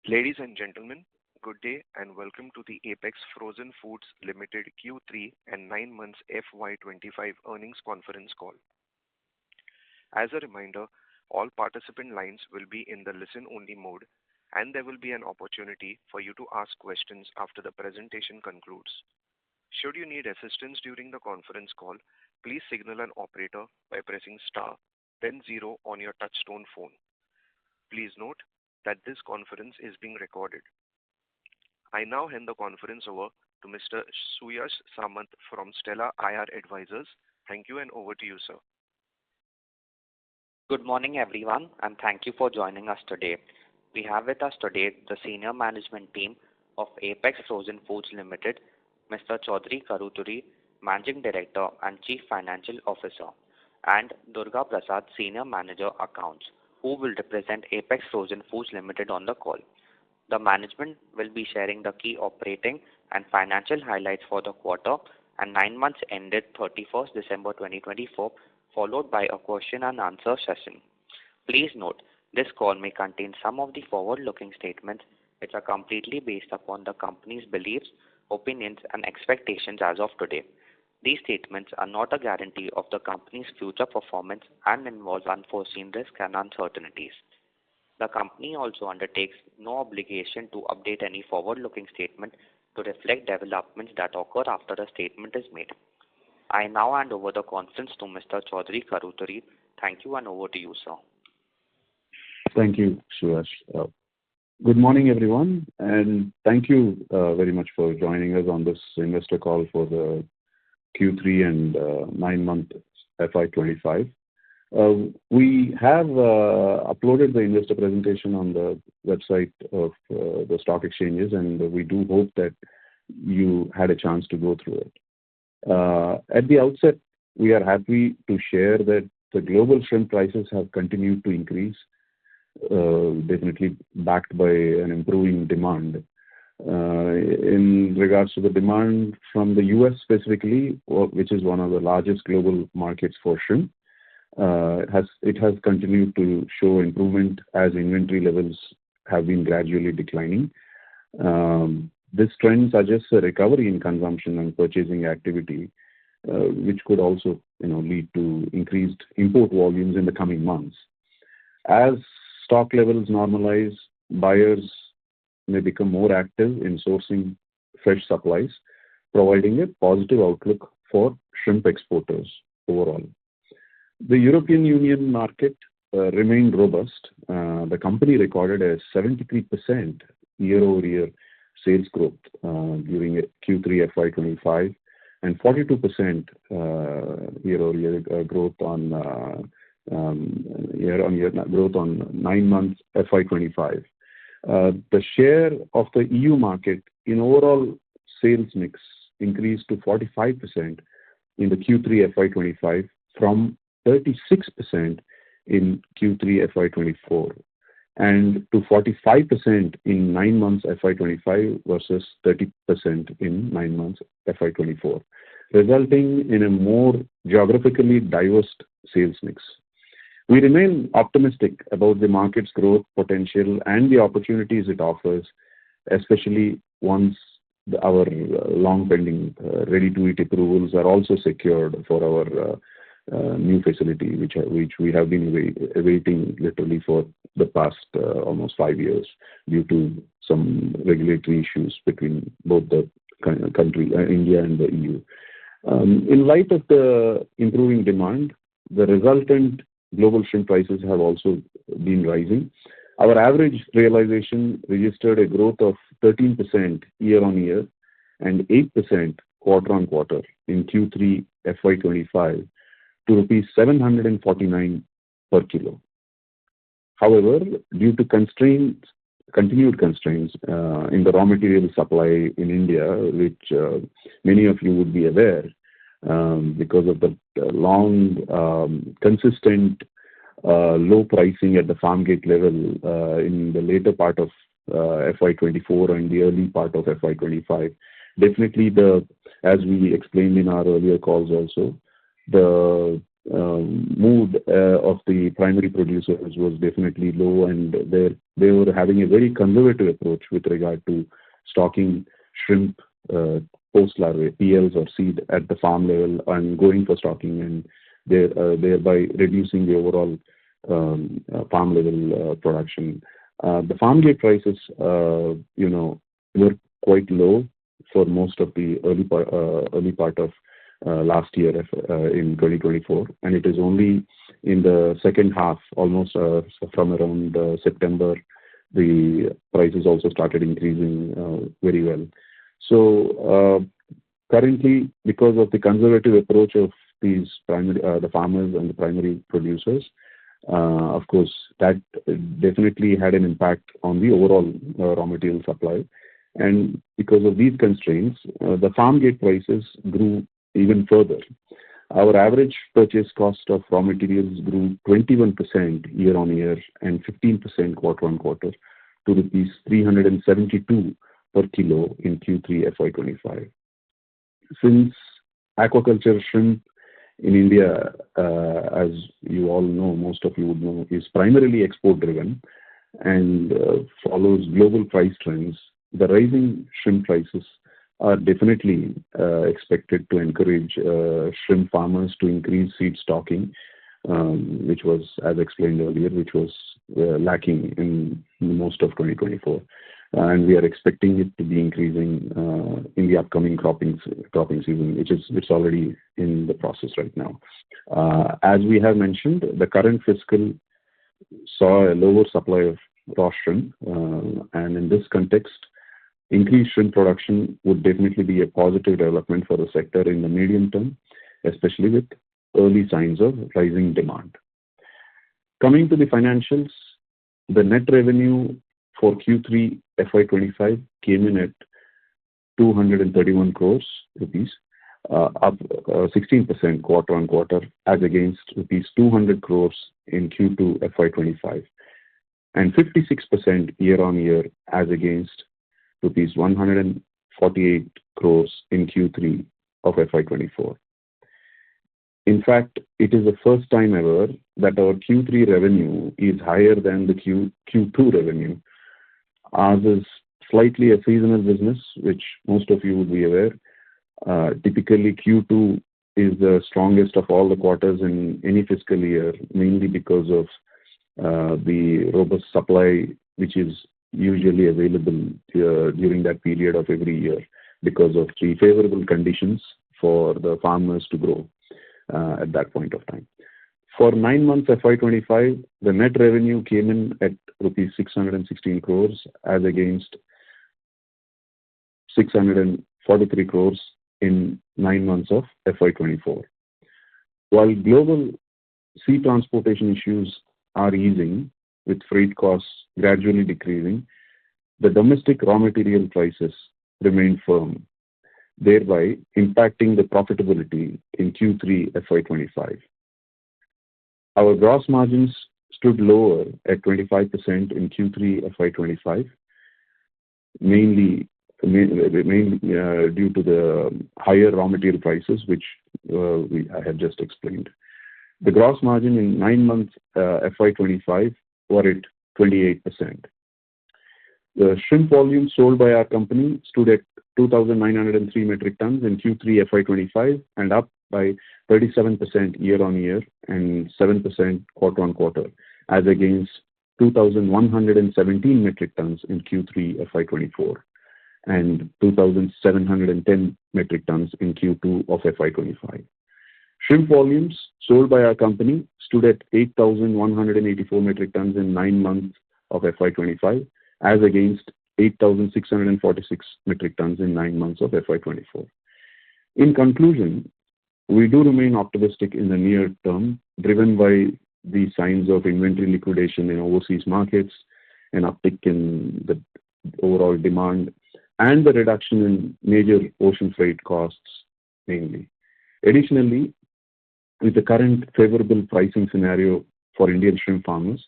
Ladies and gentlemen, good day and welcome to the Apex Frozen Foods Limited Q3 and 9 months FY25 earnings conference call. As a reminder, all participant lines will be in the listen-only mode, and there will be an opportunity for you to ask questions after the presentation concludes. Should you need assistance during the conference call, please signal an operator by pressing star, then 0 on your touchtone phone. Please note that this conference is being recorded. I now hand the conference over to Mr. Suyash Samant from Stella IR Advisors. Thank you and over to you, sir. Good morning, everyone, and thank you for joining us today. We have with us today the senior management team of Apex Frozen Foods Limited, Mr. Chaudhary Karuturi, Managing Director and Chief Financial Officer, and Durga Prasad, Senior Manager Accounts, who will represent Apex Frozen Foods Limited on the call. The management will be sharing the key operating and financial highlights for the quarter and 9 months ended 31st December 2024, followed by a question and answer session. Please note, this call may contain some of the forward-looking statements which are completely based upon the company's beliefs, opinions, and expectations as of today. These statements are not a guarantee of the company's future performance and involve unforeseen risks and uncertainties. The company also undertakes no obligation to update any forward-looking statement to reflect developments that occur after a statement is made. I now hand over the conference to Mr. Chaudhary Karuturi. Thank you and over to you, sir. Thank you, Suyash. Good morning, everyone, and thank you very much for joining us on this investor call for the Q3 and 9 month FY25. We have uploaded the investor presentation on the website of the stock exchanges, and we do hope that you had a chance to go through it. At the outset, we are happy to share that the global shrimp prices have continued to increase, definitely backed by an improving demand. In regards to the demand from the US specifically, which is one of the largest global markets for shrimp, it has continued to show improvement as inventory levels have been gradually declining. This trend suggests a recovery in consumption and purchasing activity, which could also lead to increased import volumes in the coming months. As stock levels normalize, buyers may become more active in sourcing fresh supplies, providing a positive outlook for shrimp exporters overall. The European Union market remained robust. The company recorded a 73% year-over-year sales growth during Q3 FY25 and 42% year-over-year growth on year-on-year growth on 9 months FY25. The share of the EU market in overall sales mix increased to 45% in the Q3 FY25 from 36% in Q3 FY24 and to 45% in 9 months FY25 versus 30% in 9 months FY24, resulting in a more geographically diverse sales mix. We remain optimistic about the market's growth potential and the opportunities it offers, especially once our long-pending ready-to-eat approvals are also secured for our new facility, which we have been awaiting literally for the past almost 5 years due to some regulatory issues between both the country, India and the EU. In light of the improving demand, the resultant global shrimp prices have also been rising. Our average realization registered a growth of 13% year-on-year and 8% quarter-on-quarter in Q3 FY25 to rupees 749 per kilo. However, due to continued constraints in the raw material supply in India, which many of you would be aware, because of the long, consistent low pricing at the farm gate level in the later part of FY24 and the early part of FY25. Definitely, as we explained in our earlier calls also, the mood of the primary producers was definitely low, and they were having a very conservative approach with regard to stocking shrimp post larvae, PLs or seed at the farm level, and going for stocking, and thereby reducing the overall farm level production. The farm gate prices, were quite low for most of the early part of last year in 2024, and it is only in the second half, almost from around September, the prices also started increasing very well. So currently, because of the conservative approach of these the farmers and the primary producers, of course, that definitely had an impact on the overall raw material supply. And because of these constraints, the farm gate prices grew even further. Our average purchase cost of raw materials grew 21% year on year and 15% quarter on quarter to rupees 372 per kilo in Q3 FY25. Since aquaculture shrimp in India, as you all know, most of you would know, is primarily export driven and follows global price trends, the rising shrimp prices are definitely expected to encourage shrimp farmers to increase seed stocking, which was, as explained earlier, which was lacking in most of 2024. And we are expecting it to be increasing in the upcoming cropping season, which is already in the process right now. As we have mentioned, the current fiscal saw a lower supply of raw shrimp, and in this context, increased shrimp production would definitely be a positive development for the sector in the medium term, especially with early signs of rising demand. Coming to the financials, the net revenue for Q3 FY25 came in at 231 crores rupees, up 16% quarter on quarter, as against rupees 200 crores in Q2 FY25, and 56% year on year, as against rupees 148 crores in Q3 of FY24. In fact, it is the first time ever that our Q3 revenue is higher than the Q2 revenue. Ours is slightly a seasonal business, which most of you would be aware. Typically, Q2 is the strongest of all the quarters in any fiscal year, mainly because of the robust supply, which is usually available during that period of every year because of the favorable conditions for the farmers to grow at that point of time. For 9 months FY25, the net revenue came in at rupees 616 crores, as against 643 crores in 9 months of FY24. While global sea transportation issues are easing, with freight costs gradually decreasing, the domestic raw material prices remain firm, thereby impacting the profitability in Q3 FY25. Our gross margins stood lower at 25% in Q3 FY25, mainly due to the higher raw material prices, which I have just explained. The gross margin in 9 months FY25 were at 28%. The shrimp volume sold by our company stood at 2,903 metric tons in Q3 FY25 and up by 37% year on year and 7% quarter on quarter, as against 2,117 metric tons in Q3 FY24 and 2,710 metric tons in Q2 of FY25. Shrimp volumes sold by our company stood at 8,184 metric tons in 9 months of FY25, as against 8,646 metric tons in 9 months of FY24. In conclusion, we do remain optimistic in the near term, driven by the signs of inventory liquidation in overseas markets, an uptick in the overall demand, and the reduction in major ocean freight costs mainly. Additionally, with the current favorable pricing scenario for Indian shrimp farmers,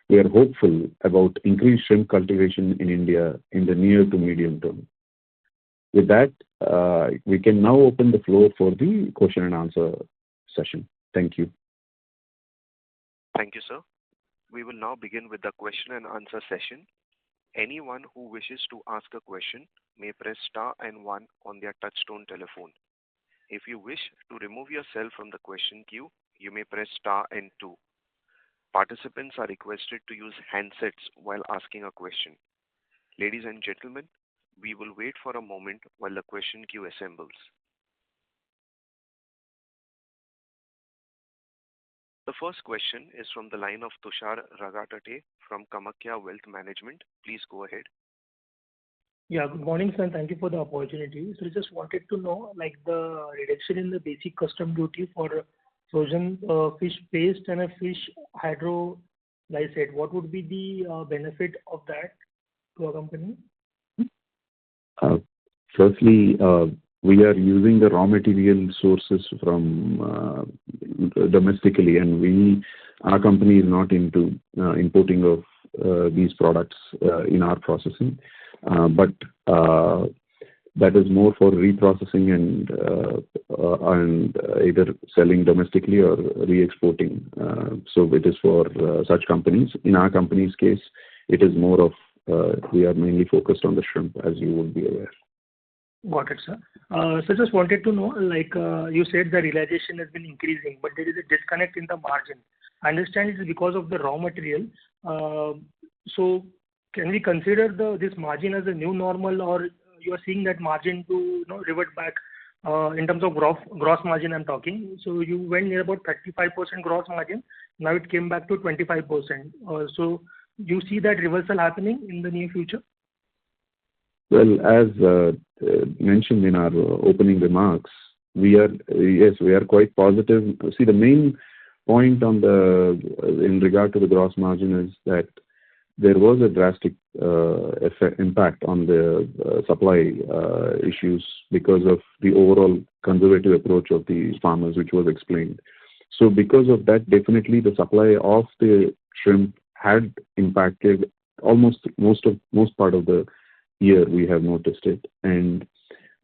we are hopeful about increased shrimp cultivation in India in the near to medium term. With that, we can now open the floor for the question and answer session. Thank you. Thank you, sir. We will now begin with the question and answer session. Anyone who wishes to ask a question may press star and one on their touchtone telephone. If you wish to remove yourself from the question queue, you may press star and two. Participants are requested to use handsets while asking a question. Ladies and gentlemen, we will wait for a moment while the question queue assembles. The first question is from the line of Tushar Ragatate from Kamakya Wealth Management. Please go ahead. Yeah, good morning, sir, and thank you for the opportunity. So I just wanted to know, like, the reduction in the basic custom duty for frozen fish paste and a fish hydrolysate. What would be the benefit of that to our company? Firstly, we are using the raw material sources from domestically, and our company is not into importing of these products in our processing. But that is more for reprocessing and either selling domestically or re-exporting. So it is for such companies. In our company's case, it is more of we are mainly focused on the shrimp, as you would be aware. Got it, sir. So just wanted to know, like, you said the realization has been increasing, but there is a disconnect in the margin. I understand it is because of the raw material. So can we consider this margin as a new normal, or you are seeing that margin to revert back in terms of gross margin I'm talking? So you went near about 35% gross margin. Now it came back to 25%. So you see that reversal happening in the near future? Well, as mentioned in our opening remarks, we are quite positive. See, the main point in regard to the gross margin is that there was a drastic impact on the supply issues because of the overall conservative approach of the farmers, which was explained. So because of that, definitely the supply of the shrimp had impacted almost most part of the year. We have noticed it, and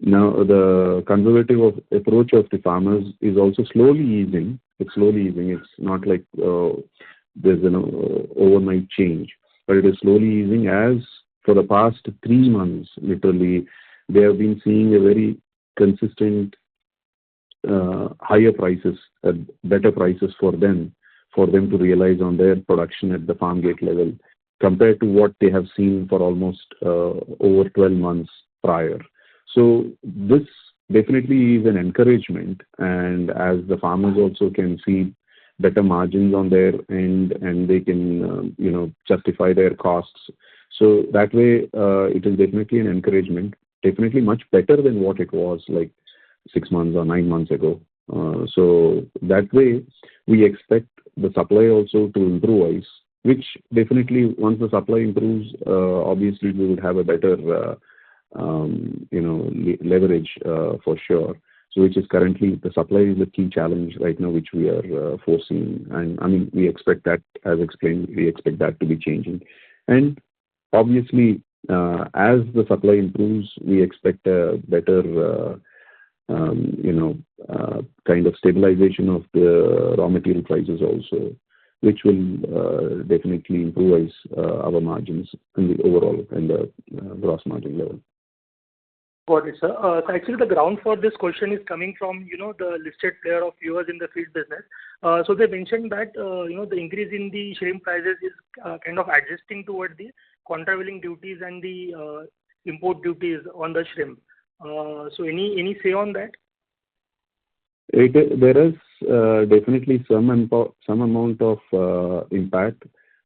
now the conservative approach of the farmers is also slowly easing. It's slowly easing. It's not like there's an overnight change, but it is slowly easing. As for the past 3 months, literally, they have been seeing a very consistent higher prices, better prices for them to realize on their production at the farm gate level, compared to what they have seen for almost over 12 months prior. So this definitely is an encouragement, and as the farmers also can see better margins on their end, and they can justify their costs. So that way, it is definitely an encouragement, definitely much better than what it was like 6 months or 9 months ago. So that way, we expect the supply also to improve, which definitely, once the supply improves, obviously we would have a better leverage for sure. So which is currently the supply is the key challenge right now, which we are foreseeing. And I mean, we expect that, as explained, we expect that to be changing. And obviously, as the supply improves, we expect a better kind of stabilization of the raw material prices also, which will definitely improve our margins and the overall and the gross margin level. Got it, sir. So actually, the ground for this question is coming from, the listed player of yours in the feed business. So they mentioned that, the increase in the shrimp prices is kind of adjusting toward the countervailing duties and the import duties on the shrimp. So any say on that? There is definitely some amount of impact,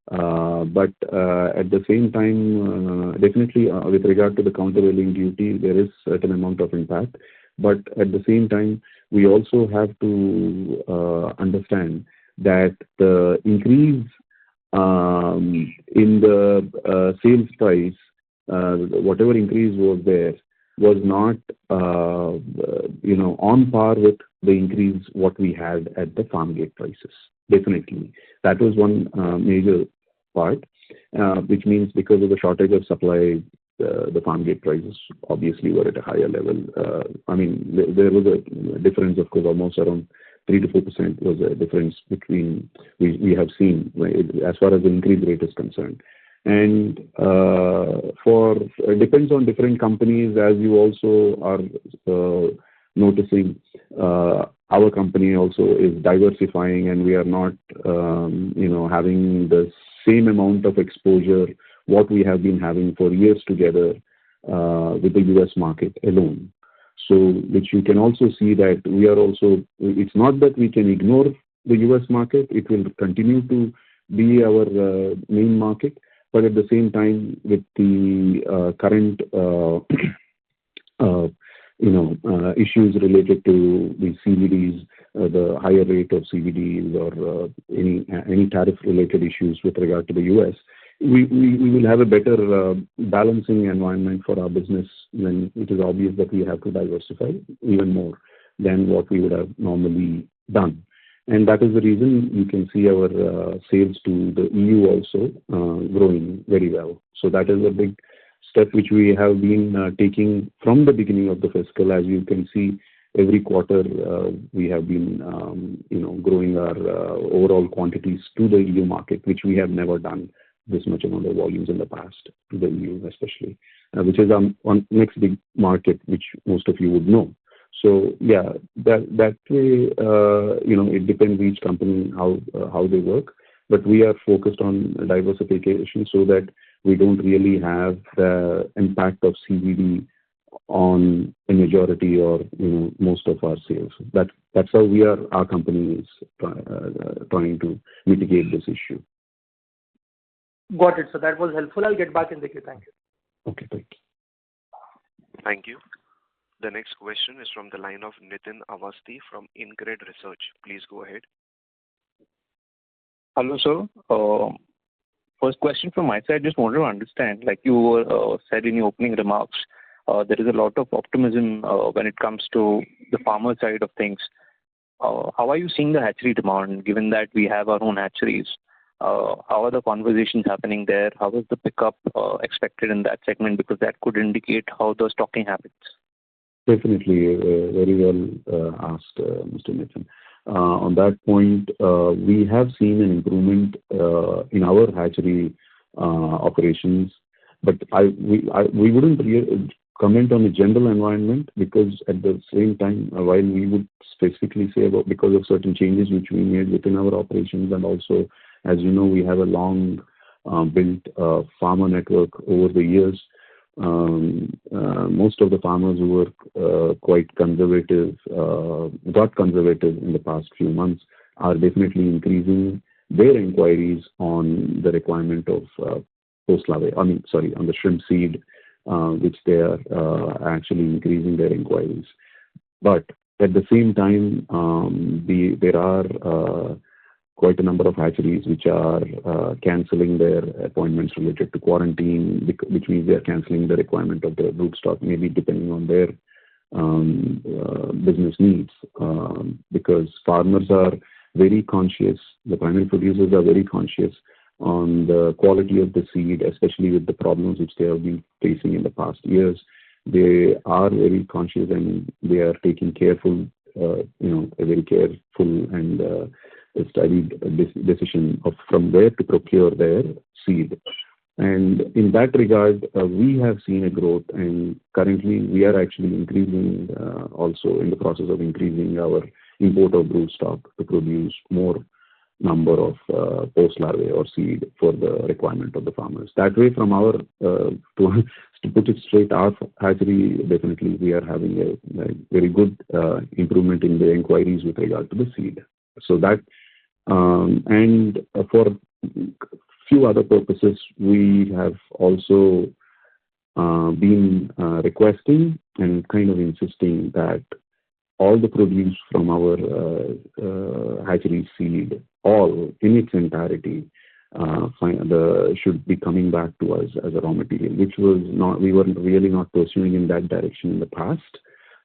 but at the same time, definitely with regard to the countervailing duty, there is certain amount of impact. But at the same time, we also have to understand that the increase in the sales price, whatever increase was there, was not on par with the increase what we had at the farm gate prices. Definitely, that was one major part, which means because of the shortage of supply, the farm gate prices obviously were at a higher level. I mean, there was a difference, of course, almost around 3 to 4% was a difference between we have seen as far as the increase rate is concerned. And it depends on different companies, as you also are noticing. Our company also is diversifying, and we are not, having the same amount of exposure what we have been having for years together with the U.S. market alone. So, which you can also see that we are also. It's not that we can ignore the U.S. market; it will continue to be our main market. But at the same time, with the current issues related to the CVDs, the higher rate of CVDs, or any tariff-related issues with regard to the U.S., we will have a better balancing environment for our business when it is obvious that we have to diversify even more than what we would have normally done. And that is the reason you can see our sales to the EU also growing very well. So that is a big step which we have been taking from the beginning of the fiscal. As you can see, every quarter we have been growing our overall quantities to the EU market, which we have never done this much amount of volumes in the past, to the EU especially, which is our next big market, which most of you would know. So yeah, that way, it depends each company how they work, but we are focused on diversification so that we don't really have the impact of CVD on a majority or most of our sales. That's how our company is trying to mitigate this issue. Got it. So that was helpful. I'll get back in the queue. Thank you. Okay, thank you. Thank you. The next question is from the line of Nitin Awasthi from InCred Research. Please go ahead. Hello, sir. First question from my side, just wanted to understand, like you said in your opening remarks, there is a lot of optimism when it comes to the farmer side of things. How are you seeing the hatchery demand, given that we have our own hatcheries? How are the conversations happening there? How is the pickup expected in that segment? Because that could indicate how the stocking happens. Definitely, very well asked, Mr. Nitin. On that point, we have seen an improvement in our hatchery operations, but we wouldn't really comment on the general environment, because at the same time, while we would specifically say about because of certain changes which we made within our operations, and also, as you know, we have a long built farmer network over the years. Most of the farmers who were quite conservative, got conservative in the past few months, are definitely increasing their inquiries on the requirement of post-larvae, on the shrimp seed, which they are actually increasing their inquiries. But at the same time, there are quite a number of hatcheries which are cancelling their appointments related to quarantine, which means they are cancelling the requirement of the broodstock, maybe depending on their business needs, because farmers are very conscious, the primary producers are very conscious on the quality of the seed, especially with the problems which they have been facing in the past years. They are very conscious, and they are taking a very careful and studied decision of from where to procure their seed. And in that regard, we have seen a growth, and currently we are actually increasing, also in the process of increasing our import of broodstock to produce more number of post-larvae or seed for the requirement of the farmers. That way, from our, to put it straight, our hatchery, definitely we are having a very good improvement in the inquiries with regard to the seed. So that, and for few other purposes, we have also been requesting and kind of insisting that all the produce from our hatchery seed, all in its entirety, should be coming back to us as a raw material, which was not, we were really not pursuing in that direction in the past.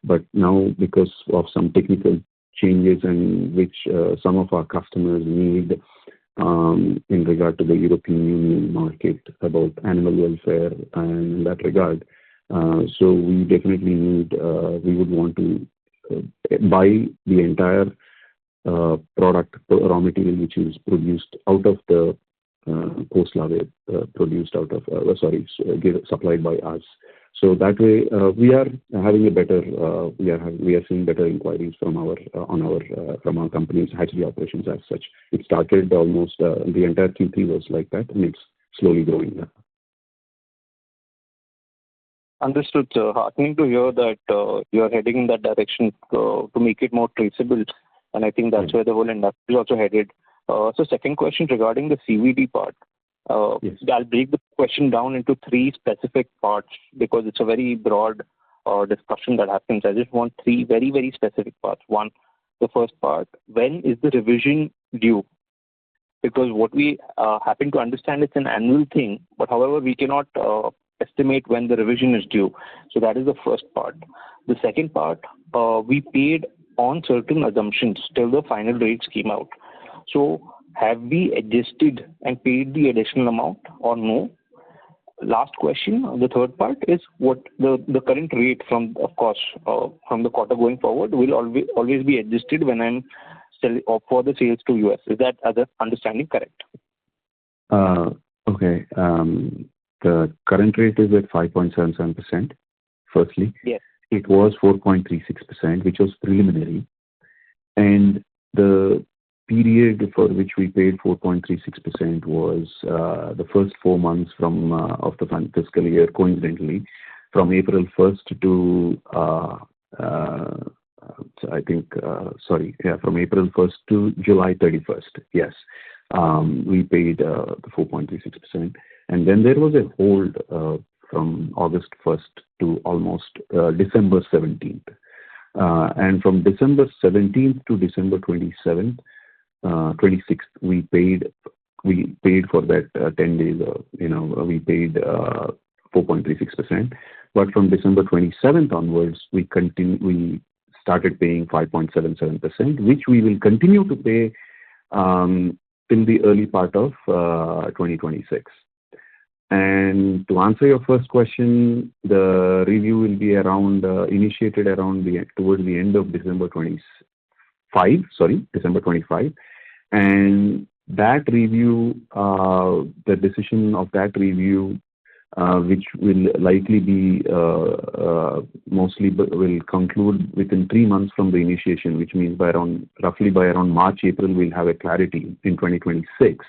But now, because of some technical changes and which some of our customers need in regard to the European Union market about animal welfare and in that regard, so we definitely need, we would want to buy the entire product, raw material, which is produced out of the post-lave, produced out of, supplied by us. So that way, we are having a better, we are seeing better inquiries from our company's hatchery operations as such. It started almost, the entire Q3 was like that, and it's slowly growing now. Understood, sir. Heartening to hear that you are heading in that direction to make it more traceable, and I think that's where the whole industry is also headed. So second question regarding the CVD part. Yes. I'll break the question down into three specific parts because it's a very broad discussion that happens. I just want three very, very specific parts. One, the first part, when is the revision due? Because what we happen to understand, it's an annual thing, but however, we cannot estimate when the revision is due. So that is the first part. The second part, we paid on certain assumptions till the final rates came out. So have we adjusted and paid the additional amount or no? Last question, the third part is what the current rate from, of course, from the quarter going forward will always be adjusted when I'm selling for the sales to US. Is that other understanding correct? Okay. The current rate is at 5.77%, firstly. Yes. It was 4.36%, which was preliminary. And the period for which we paid 4.36% was the first 4 months of the fiscal year, coincidentally, from April 1st to, from April 1st to July 31st. Yes. We paid the 4.36%. And then there was a hold from August 1st to almost December 17th. And from December 17th to December 26th, we paid for that 10 days, we paid 4.36%. But from December 27th onwards, we started paying 5.77%, which we will continue to pay till the early part of 2026. And to answer your first question, the review will be initiated towards the end of December 25. And that review, the decision of that review, which will likely be will conclude within 3 months from the initiation, which means roughly by around March, April, we'll have a clarity in 2026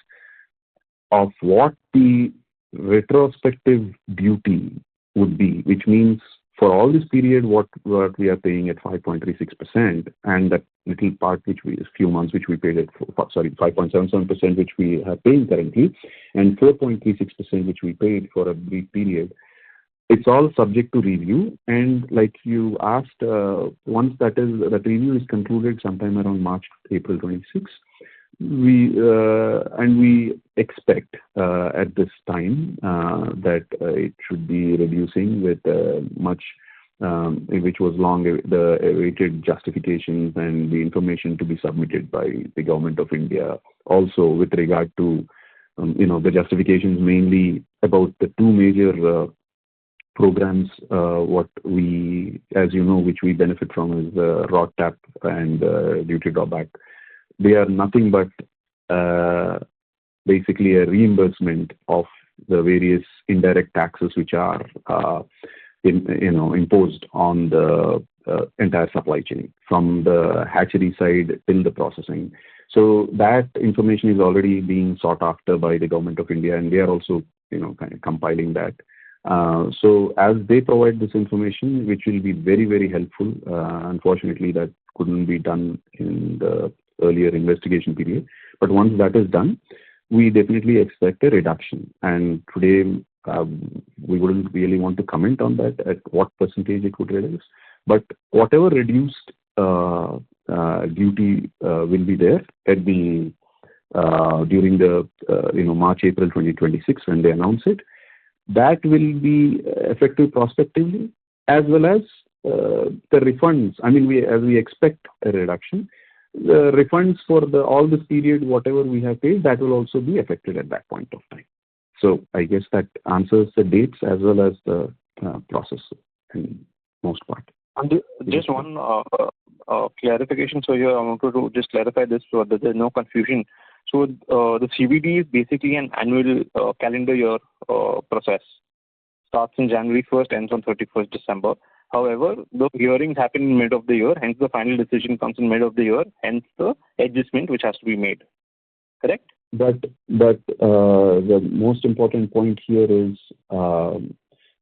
of what the retrospective duty would be, which means for all this period, what we are paying at 5.36%, and that little part few months which we paid at 5.77%, which we are paying currently, and 4.36% which we paid for a brief period. It's all subject to review, and like you asked, once that review is concluded sometime around March, April 26, we expect at this time that it should be reducing with much, which was long the awaited justifications and the information to be submitted by the Government of India. Also, with regard to the justifications mainly about the two major programs, which we benefit from is the RODTAP and duty drawback. They are nothing but basically a reimbursement of the various indirect taxes which are imposed on the entire supply chain from the hatchery side till the processing. So that information is already being sought after by the Government of India, and they are also kind of compiling that. So as they provide this information, which will be very, very helpful, unfortunately that couldn't be done in the earlier investigation period. But once that is done, we definitely expect a reduction. And today, we wouldn't really want to comment on that, at what percentage it would reduce. But whatever reduced duty will be there at during the March, April 2026 when they announce it. That will be effective prospectively, as well as the refunds. I mean, as we expect a reduction, the refunds for all this period, whatever we have paid, that will also be affected at that point of time. So I guess that answers the dates as well as the process in most part. Just one clarification. So here I wanted to just clarify this so that there's no confusion. So the CVD is basically an annual calendar year process. Starts in January 1st, ends on 31st December. However, the hearings happen in mid of the year, hence the final decision comes in mid of the year, hence the adjustment which has to be made. Correct? But the most important point here is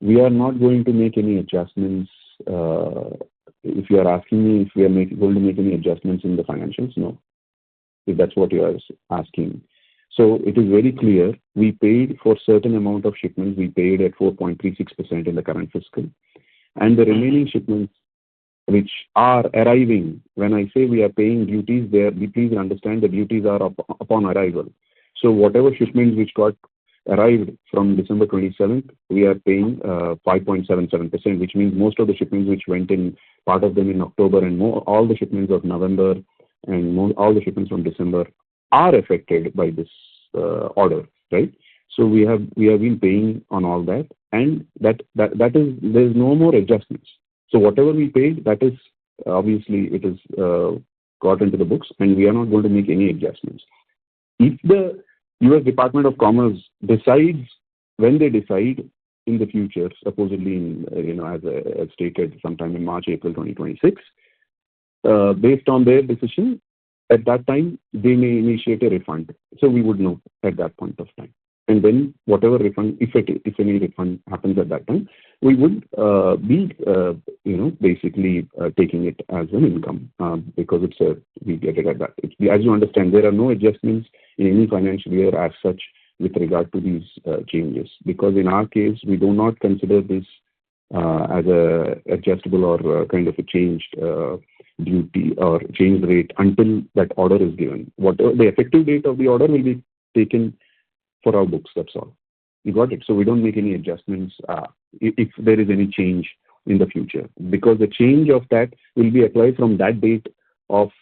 we are not going to make any adjustments. If you are asking me if we are going to make any adjustments in the financials, no. If that's what you are asking. So it is very clear. We paid for certain amount of shipments. We paid at 4.36% in the current fiscal. And the remaining shipments which are arriving, when I say we are paying duties, please understand the duties are upon arrival. So whatever shipments which got arrived from December 27th, we are paying 5.77%, which means most of the shipments which went in, part of them in October and all the shipments of November and all the shipments from December are affected by this order, right? So we have been paying on all that, and that is, there's no more adjustments. So whatever we paid, that is obviously it is got into the books, and we are not going to make any adjustments. If the U.S. Department of Commerce decides, when they decide in the future, supposedly in, as stated sometime in March, April 2026, based on their decision, at that time they may initiate a refund. So we would know at that point of time. And then whatever refund, if any refund happens at that time, we would be, basically taking it as an income because we get it at that. As you understand, there are no adjustments in any financial year as such with regard to these changes, because in our case, we do not consider this as a adjustable or kind of a changed duty or changed rate until that order is given. Whatever the effective date of the order will be taken for our books, that's all. You got it? So we don't make any adjustments if there is any change in the future, because the change of that will be applied from that date of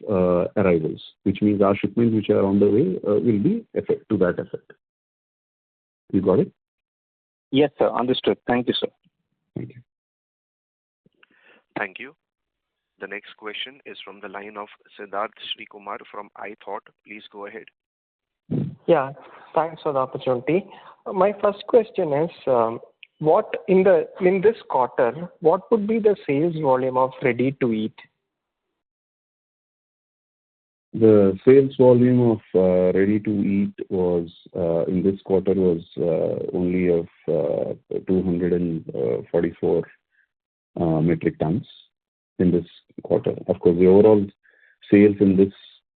arrivals, which means our shipments which are on the way will be to that effect. You got it? Yes, sir. Understood. Thank you, sir. Thank you. Thank you. The next question is from the line of Siddharth Srikumar from iThought. Please go ahead. Yeah, thanks for the opportunity. My first question is, what in this quarter, what would be the sales volume of ready to eat? The sales volume of ready to eat was in this quarter was only of 244 metric tons in this quarter. Of course, the overall sales in this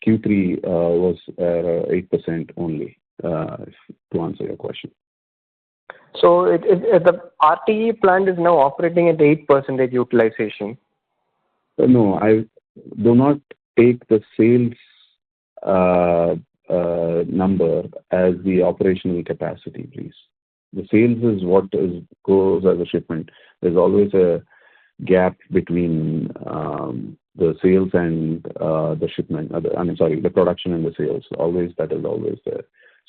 Q3 was 8% only, to answer your question. So the RTE plant is now operating at 8% utilization. No, I do not take the sales number as the operational capacity, please. The sales is what goes as a shipment. There's always a gap between the sales and the shipment. The production and the sales. That is always there.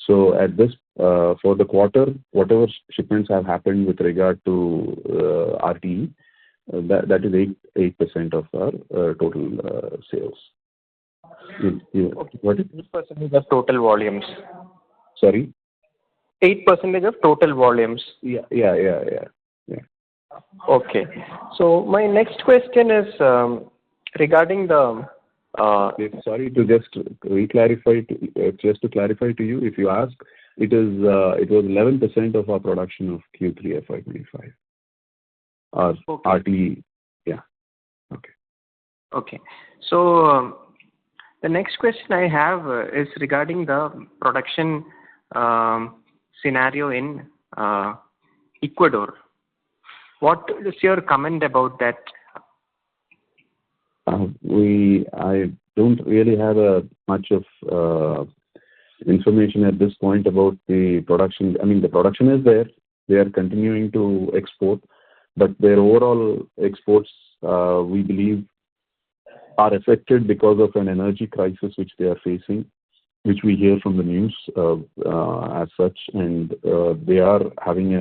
So at this, for the quarter, whatever shipments have happened with regard to RTE, that is 8% of our total sales. What is 8% of total volumes? Sorry? 8% of total volumes. Yeah. Okay. So my next question is regarding the. Sorry to just clarify to you. If you ask, it was 11% of our production of Q3 FY25. Okay. RTE. Yeah. Okay. Okay. So the next question I have is regarding the production scenario in Ecuador. What is your comment about that? I don't really have much of information at this point about the production. I mean, the production is there. They are continuing to export, but their overall exports, we believe, are affected because of an energy crisis which they are facing, which we hear from the news as such, and they are having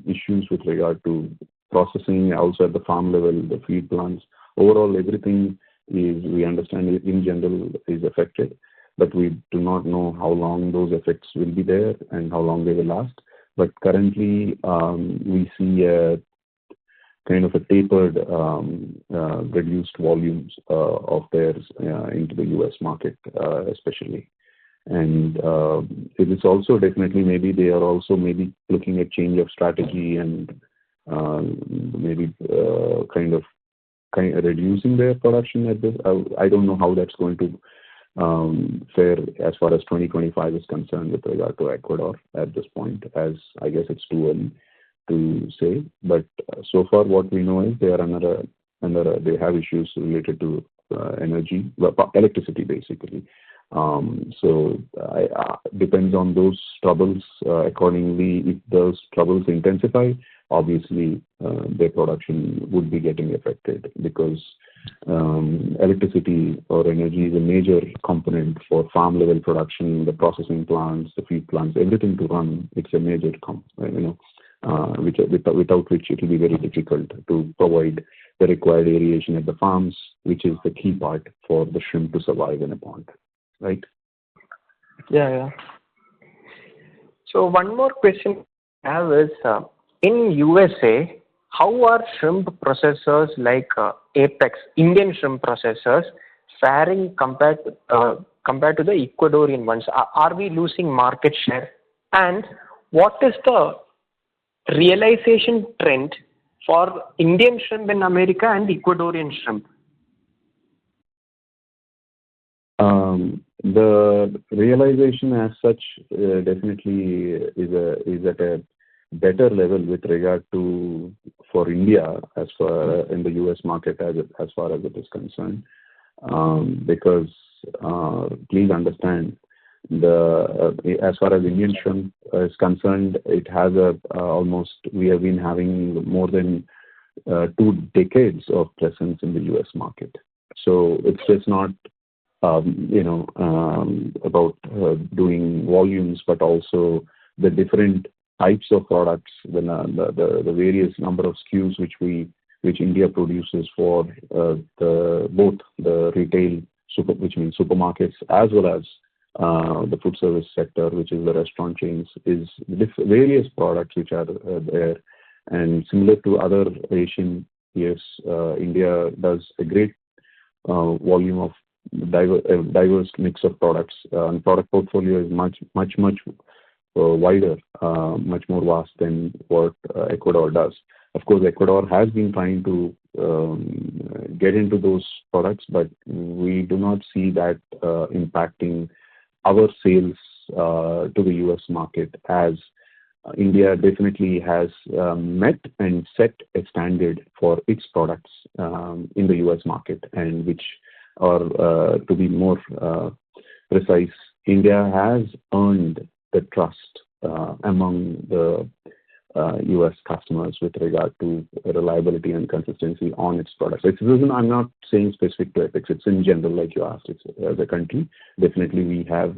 issues with regard to processing, also at the farm level, the feed plants. Overall, everything we understand it in general is affected, but we do not know how long those effects will be there and how long they will last. But currently, we see a kind of a tapered, reduced volumes of theirs into the U.S. market, especially. And it is also definitely maybe they are also maybe looking at change of strategy and maybe kind of reducing their production at this. I don't know how that's going to fare as far as 2025 is concerned with regard to Ecuador at this point, as I guess it's too early to say. But so far what we know is they are they have issues related to energy, electricity basically. So depends on those troubles accordingly. If those troubles intensify, obviously their production would be getting affected, because electricity or energy is a major component for farm level production, the processing plants, the feed plants, everything to run. It's a major without which it will be very difficult to provide the required aeration at the farms, which is the key part for the shrimp to survive in a pond, right? Yeah. So one more question I have is, in USA, how are shrimp processors like Apex, Indian shrimp processors, faring compared to the Ecuadorian ones? Are we losing market share? And what is the realization trend for Indian shrimp in America and Ecuadorian shrimp? The realization as such definitely is at a better level with regard to for India as far in the US market as far as it is concerned, because please understand as far as Indian shrimp is concerned, it has we have been having more than 2 decades of presence in the US market. So it's just not about doing volumes, but also the different types of products, the various number of SKUs which India produces for both the retail which means supermarkets, as well as the food service sector, which is the restaurant chains, is various products which are there. And similar to other Asian peers, India does a great volume of diverse mix of products. And product portfolio is much wider, much more vast than what Ecuador does. Of course, Ecuador has been trying to get into those products, but we do not see that impacting our sales to the US market, as India definitely has met and set a standard for its products in the US market, and which are, to be more precise, India has earned the trust among the US customers with regard to reliability and consistency on its products. I'm not saying specific to Apex, it's in general, like you asked. It's as a country, definitely we have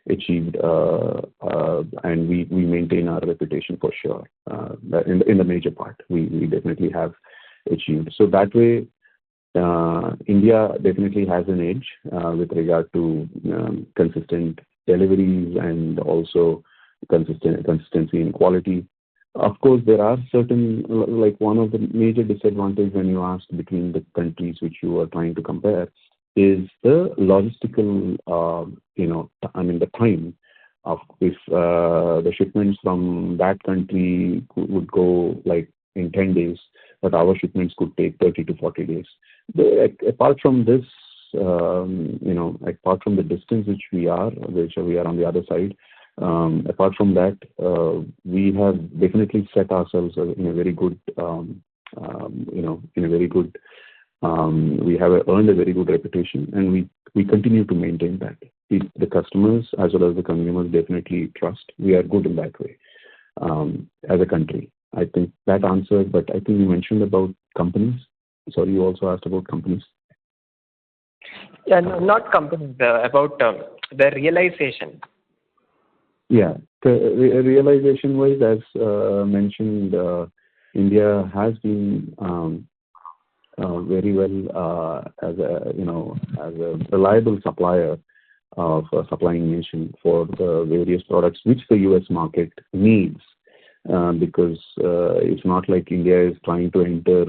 achieved and we maintain our reputation for sure. In the major part, we definitely have achieved. So that way, India definitely has an edge with regard to consistent deliveries and also consistency in quality. Of course, there are certain, like one of the major disadvantages when you ask between the countries which you are trying to compare is the logistical, the time of if the shipments from that country would go like in 10 days, but our shipments could take 30 to 40 days. Apart from this, apart from the distance which we are on the other side, apart from that, we have definitely set ourselves in a very good, we have earned a very good reputation, and we continue to maintain that. The customers as well as the consumers definitely trust. We are good in that way as a country. I think that answered, but I think you mentioned about companies. Sorry, you also asked about companies. Yeah, no, not companies, about the realization. Yeah, the realization-wise, as mentioned, India has been very well as a reliable supplier of a supplying nation for the various products which the U.S. market needs, because it's not like India is trying to enter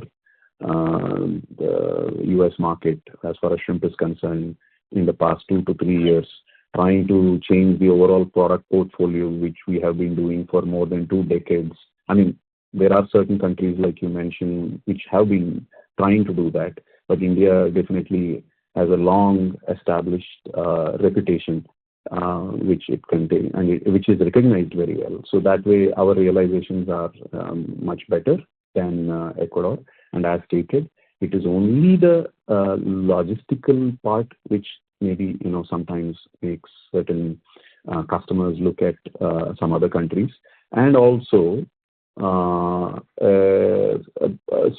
the U.S. market as far as shrimp is concerned in the past 2 to 3 years, trying to change the overall product portfolio, which we have been doing for more than 2 decades. I mean, there are certain countries, like you mentioned, which have been trying to do that, but India definitely has a long established reputation, which it contains and which is recognized very well. So that way, our realizations are much better than Ecuador. And as stated, it is only the logistical part which maybe sometimes makes certain customers look at some other countries, and also a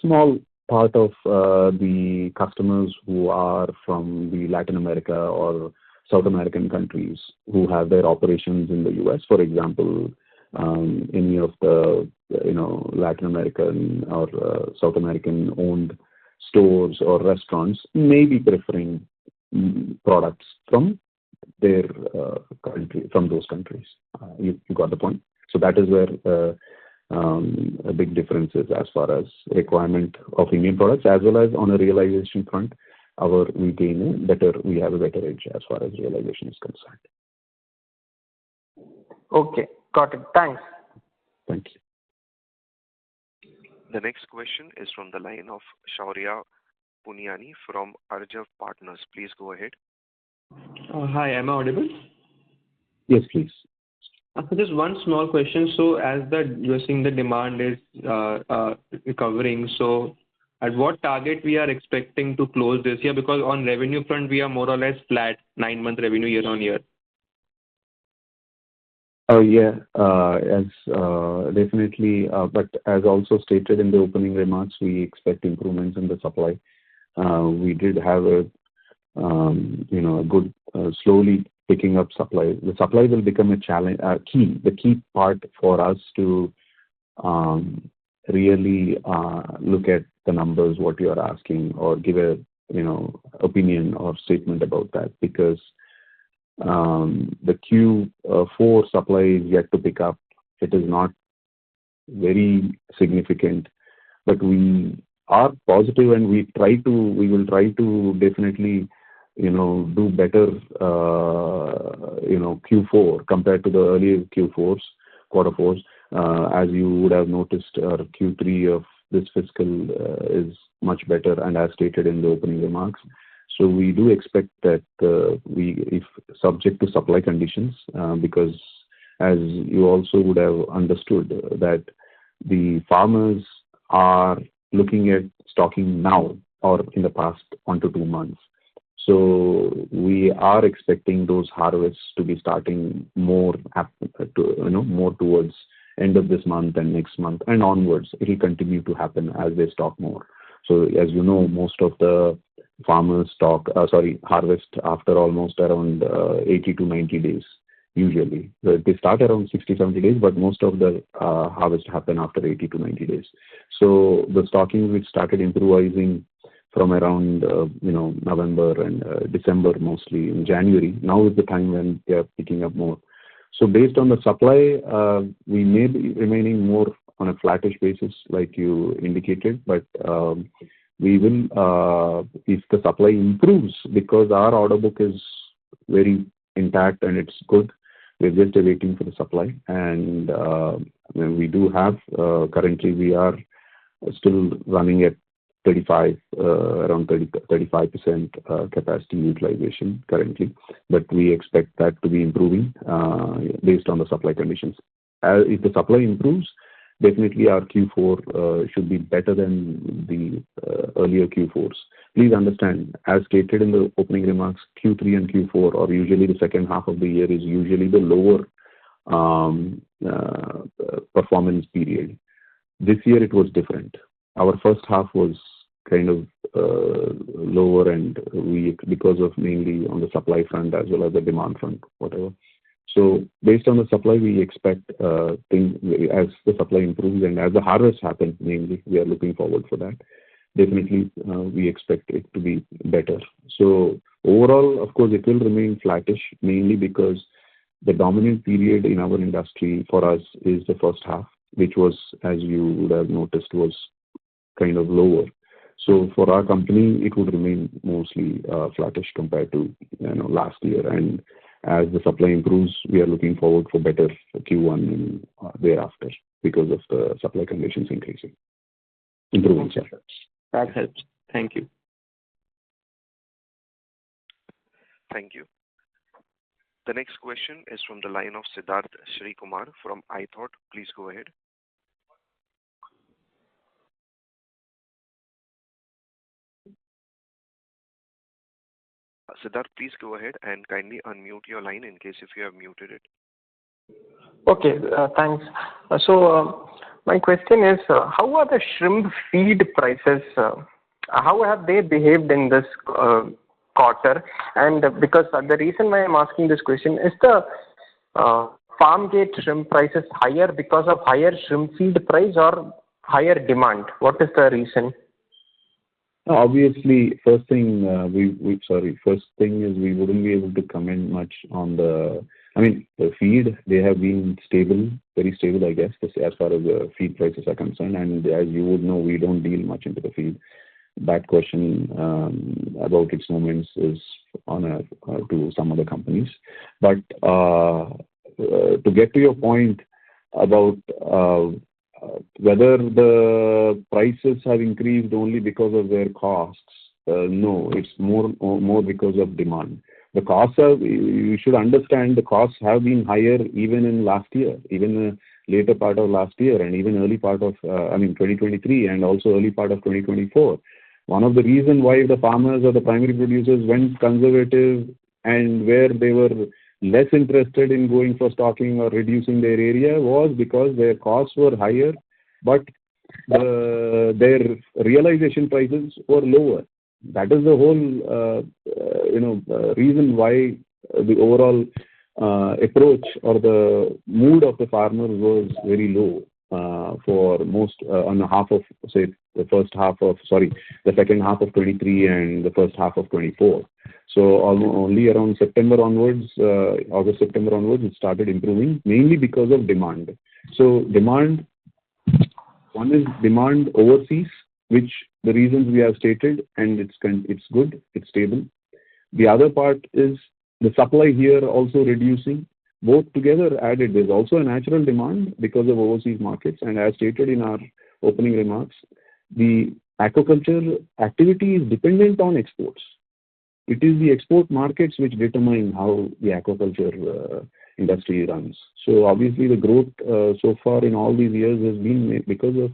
small part of the customers who are from the Latin America or South American countries who have their operations in the US. For example, any of the Latin American or South American owned stores or restaurants may be preferring products from their country, from those countries. You got the point. So that is where a big difference is as far as requirement of Indian products, as well as on a realization front. We have a better edge as far as realization is concerned. Okay, got it. Thanks. Thank you. The next question is from the line of Shaurya Punyani from Arjav Partners. Please go ahead. Hi, am I audible? Yes, please. So just one small question. So as you're seeing the demand is recovering, so at what target we are expecting to close this year? Because on revenue front, we are more or less flat, 9-month revenue year on year. Yeah, definitely. But as also stated in the opening remarks, we expect improvements in the supply. We did have a good slowly picking up supply. The supply will become a challenge, the key part for us to really look at the numbers, what you are asking, or give a opinion or statement about that, because the Q4 supply is yet to pick up. It is not very significant, but we are positive, and we will try to definitely do better Q4 compared to the earlier quarter fours. As you would have noticed, our Q3 of this fiscal is much better, and as stated in the opening remarks. So we do expect that if subject to supply conditions, because as you also would have understood that the farmers are looking at stocking now or in the past 1 to 2 months. So we are expecting those harvests to be starting more towards end of this month and next month and onwards. It will continue to happen as they stock more. So as you know, most of the farmers harvest after almost around 80 to 90 days usually. They start around 60, 70 days, but most of the harvest happen after 80 to 90 days. So the stocking which started improvising from around November and December, mostly in January. Now is the time when they are picking up more. So based on the supply, we may be remaining more on a flattish basis, like you indicated, but we will, if the supply improves, because our order book is very intact and it's good, we're just waiting for the supply. And we do have, currently we are still running at around 35% capacity utilization currently, but we expect that to be improving based on the supply conditions. If the supply improves, definitely our Q4 should be better than the earlier Q4s. Please understand, as stated in the opening remarks, Q3 and Q4, or usually the second half of the year, is usually the lower performance period. This year it was different. Our first half was kind of lower, and because of mainly on the supply front as well as the demand front, whatever. So based on the supply, we expect things as the supply improves and as the harvest happens, mainly we are looking forward for that. definitely we expect it to be better. So overall, of course, it will remain flattish, mainly because the dominant period in our industry for us is the first half, which was, as you would have noticed, was kind of lower. So for our company, it would remain mostly flattish compared to last year. And as the supply improves, we are looking forward for better Q1 and thereafter because of the supply conditions improving. Sir. That helps. Thank you. Thank you. The next question is from the line of Siddharth Srikumar from iThought. Please go ahead. Siddharth, please go ahead and kindly unmute your line in case if you have muted it. Okay, thanks. So my question is, how are the shrimp feed prices? How have they behaved in this quarter? And because the reason why I'm asking this question is the farm gate shrimp prices higher because of higher shrimp feed price or higher demand? What is the reason? Obviously, first thing is we wouldn't be able to comment much on the feed. They have been stable, very stable, I guess, as far as the feed prices are concerned. And as you would know, we don't deal much into the feed. That question about its movements is to some other companies. But to get to your point about whether the prices have increased only because of their costs, no, it's more because of demand. The costs you should understand, the costs have been higher even in last year, even the later part of last year, and even early part of 2023, and also early part of 2024. One of the reasons why the farmers or the primary producers went conservative and where they were less interested in going for stocking or reducing their area was because their costs were higher, but their realization prices were lower. That is the whole reason why the overall approach or the mood of the farmers was very low for most on the half of, say, the second half of 23 and the first half of 24. So only around September onwards, August, September onwards, it started improving, mainly because of demand. So demand, one is demand overseas, which the reasons we have stated, and it's good, it's stable. The other part is the supply here also reducing. Both together added, there's also a natural demand because of overseas markets. And as stated in our opening remarks, the aquaculture activity is dependent on exports. It is the export markets which determine how the aquaculture industry runs. So obviously the growth so far in all these years has been because of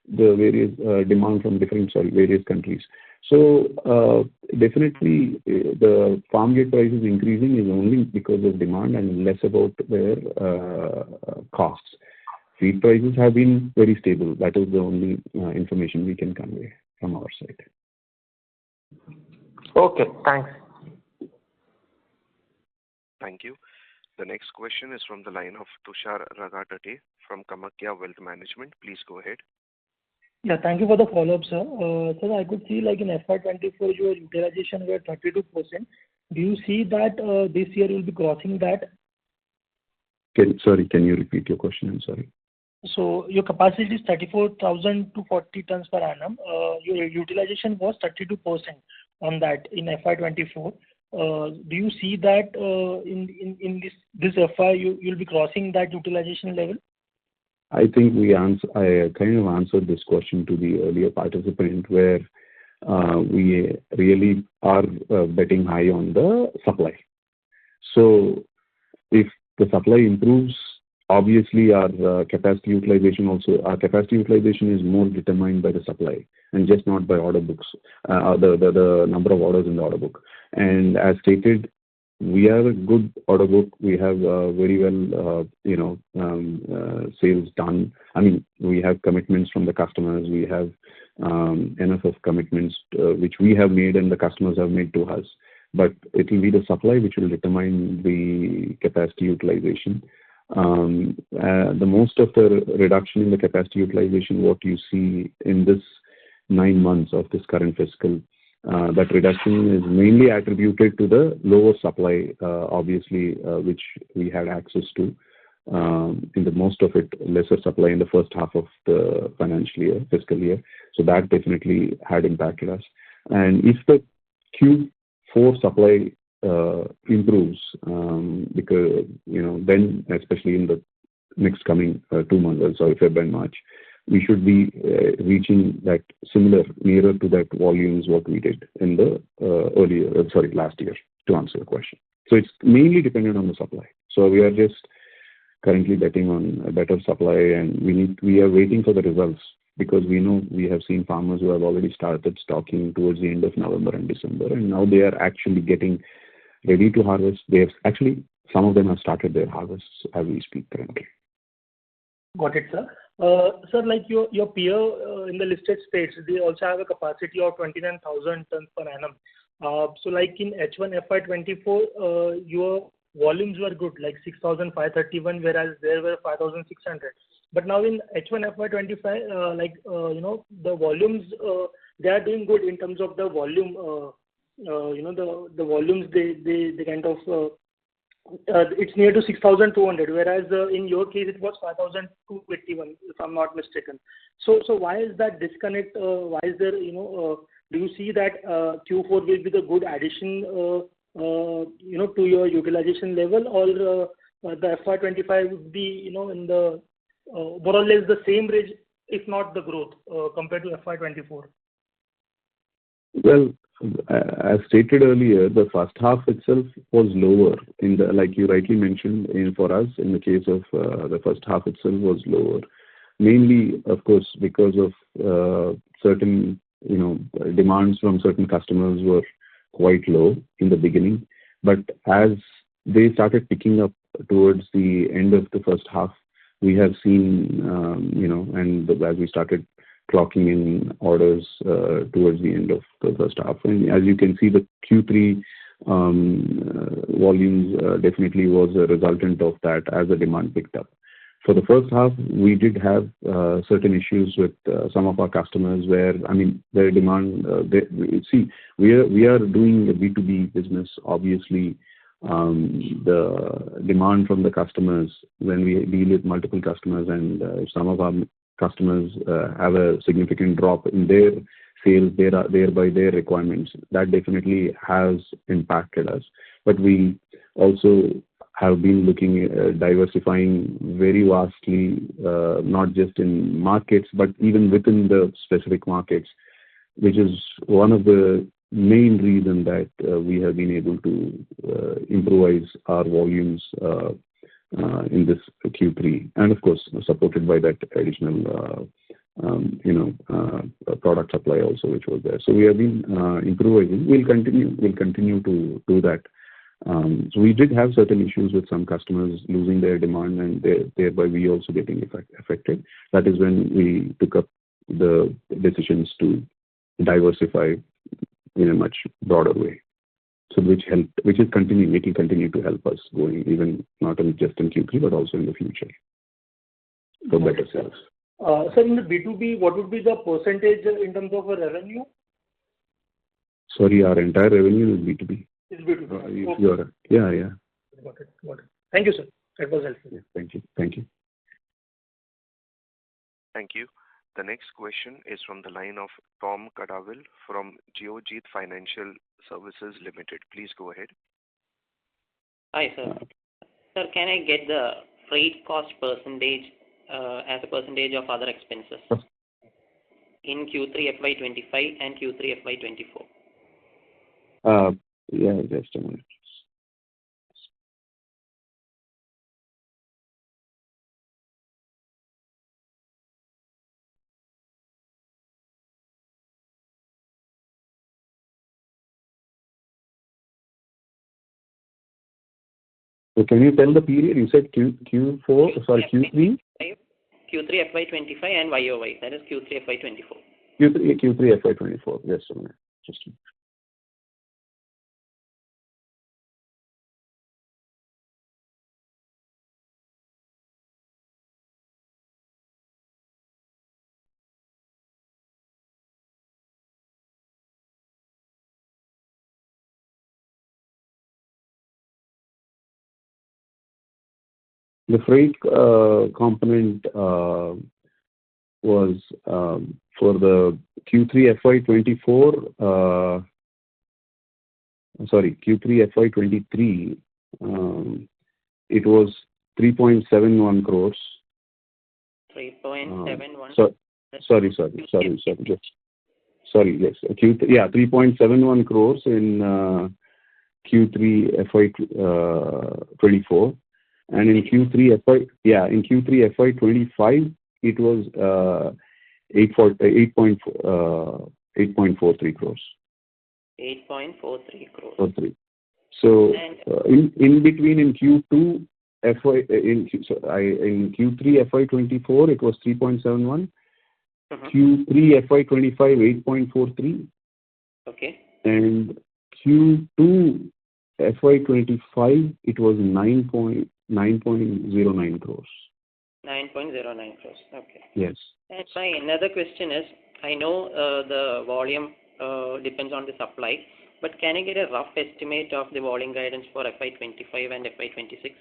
the various demand from various countries. So definitely the farm gate prices increasing is only because of demand and less about their costs. Feed prices have been very stable. That is the only information we can convey from our side. Okay, thanks. Thank you. The next question is from the line of Tushar Ragatate from Kamakya Wealth Management. Please go ahead. Yeah, thank you for the follow-up, sir. Sir, I could see like in FY24, your utilization were 32%. Do you see that this year will be crossing that? Can you repeat your question? I'm sorry. So your capacity is 34,000 to 40 tons per annum. Your utilization was 32% on that in FY24. Do you see that in this FY you'll be crossing that utilization level? I think I kind of answered this question to the earlier participant where we really are betting high on the supply. So if the supply improves, obviously our capacity utilization is more determined by the supply and just not by order books, the number of orders in the order book. And as stated, we have a good order book. We have very well, sales done. I mean, we have commitments from the customers. We have enough of commitments which we have made and the customers have made to us. But it will be the supply which will determine the capacity utilization. The most of the reduction in the capacity utilization, what you see in this 9 months of this current fiscal. That reduction is mainly attributed to the lower supply, obviously, which we had access to. In the most of it, lesser supply in the first half of the fiscal year. So that definitely had impacted us. And if the Q4 supply improves, because then especially in the next coming 2 months, sorry, February and March, we should be reaching that nearer to that volumes what we did in the last year, to answer the question. So it's mainly dependent on the supply. So we are just currently betting on a better supply, and we are waiting for the results, because we know we have seen farmers who have already started stocking towards the end of November and December, and now they are actually getting ready to harvest. Some of them have started their harvests as we speak currently. Got it, sir. Sir, like your peer in the listed states, they also have a capacity of 29,000 tons per annum. So like in H1 FY24, your volumes were good, like 6,531, whereas there were 5,600. But now in H1 FY25, the volumes, they are doing good in terms of the volume. The volumes they kind of it's near to 6,200, whereas in your case it was 5,281, if I'm not mistaken. So why is that disconnect? Why is there, do you see that Q4 will be the good addition, to your utilization level, or the FY25 would be, in the more or less the same range, if not the growth, compared to FY24? Well, as stated earlier, the first half itself was lower. Like you rightly mentioned, for us, in the case of the first half itself was lower. Mainly, of course, because of certain, demands from certain customers were quite low in the beginning. But as they started picking up towards the end of the first half, we have seen, and as we started clocking in orders towards the end of the first half. And as you can see, the Q3 volumes definitely was a resultant of that as the demand picked up. For the first half, we did have certain issues with some of our customers where, their demand, we are doing a B2B business. Obviously, the demand from the customers, when we deal with multiple customers, and some of our customers have a significant drop in their sales, thereby their requirements, that definitely has impacted us. But we also have been looking at diversifying very vastly, not just in markets, but even within the specific markets, which is one of the main reason that we have been able to improvise our volumes in this Q3, and of course supported by that additional product supply also, which was there. So we have been improvising. We'll continue to do that. So we did have certain issues with some customers losing their demand, and thereby we also getting affected. That is when we took up the decisions to diversify in a much broader way. So which is continuing. It will continue to help us going, even not just in Q3 but also in the future, for better sales. Sir, in the B2B, what would be the percentage in terms of revenue? Sorry, our entire revenue is B2B. It's B2B. Okay. Yeah. Got it. Thank you, sir. That was helpful. Yeah, thank you. Thank you. The next question is from the line of Tom Kadavil from Geojit Financial Services Limited. Please go ahead. Hi, sir. Sir, can I get the freight cost percentage as a percentage of other expenses in Q3 FY25 and Q3 FY24? Yeah, just a minute. So can you tell the period? You said Q4, sorry, Q3? Q3 FY25 and YOY, that is Q3 FY24. Q3 FY24, yes, a minute. Just a minute. The freight component was for the Q3 FY24, Q3 FY23, it was 3.71 crores. 3.71. Sorry. Yes. 3.71 crores in Q3 FY24, and in Q3 FY25 it was 8.43 crores. 8.43 crores. 43. So in between in Q2 in Q3 FY24 it was 3.71. Q3 FY25 8.43. Okay. And Q2 FY25 it was 9.09 crores. 9.09 crores. Okay. Yes. And my another question is, I know the volume depends on the supply, but can I get a rough estimate of the volume guidance for FY25 and FY26?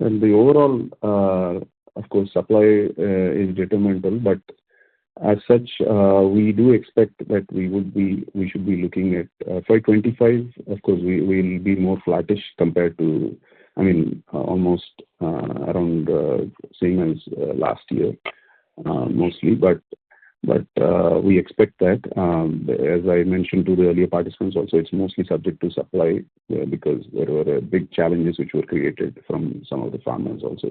And the overall, of course, supply is detrimental, but as such, we do expect that we should be looking at FY25. Of course, we will be more flattish compared to, almost around same as last year, mostly. But we expect that, as I mentioned to the earlier participants also, it's mostly subject to supply because there were big challenges which were created from some of the farmers also,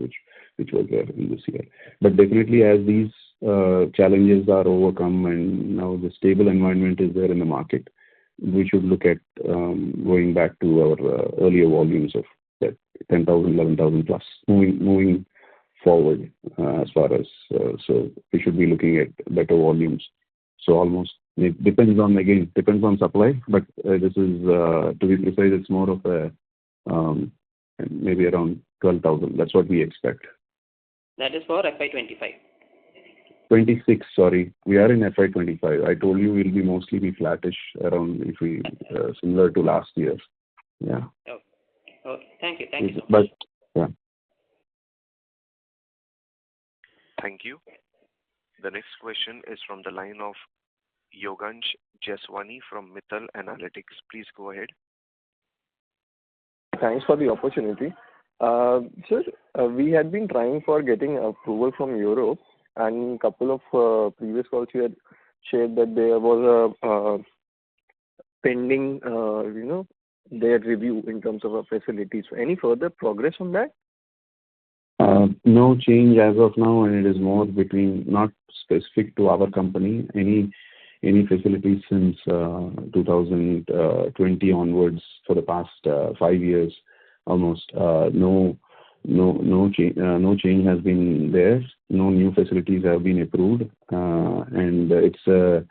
which were there in this year. But definitely, as these challenges are overcome and now the stable environment is there in the market, we should look at going back to our earlier volumes of that 10,000, 11,000 plus, moving forward as far as, so we should be looking at better volumes. So almost, it depends on supply, but this is, to be precise, it's more of a, maybe around 12,000. That's what we expect. That is for FY25. 26, sorry. We are in FY25. I told you we'll be mostly flattish around if we, similar to last year. Yeah. Okay. Thank you so much. Yeah. Thank you. The next question is from the line of Yogansh Jeswani from Mittal Analytics. Please go ahead. Thanks for the opportunity. Sir, we had been trying for getting approval from Europe, and a couple of previous calls you had shared that there was a pending, their review in terms of our facilities. So any further progress on that? No change as of now, and it is more between, not specific to our company. Any facilities since 2020 onwards for the past 5 years, almost no change has been there. No new facilities have been approved, and it's a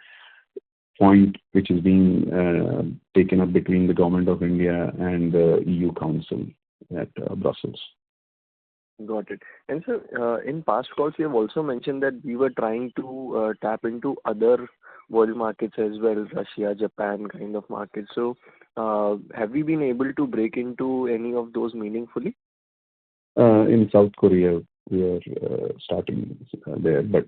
point which is being taken up between the Government of India and the EU Council at Brussels. Got it. And sir, in past calls, you have also mentioned that we were trying to tap into other world markets as well, Russia, Japan kind of markets. So have we been able to break into any of those meaningfully? In South Korea, we are starting there. But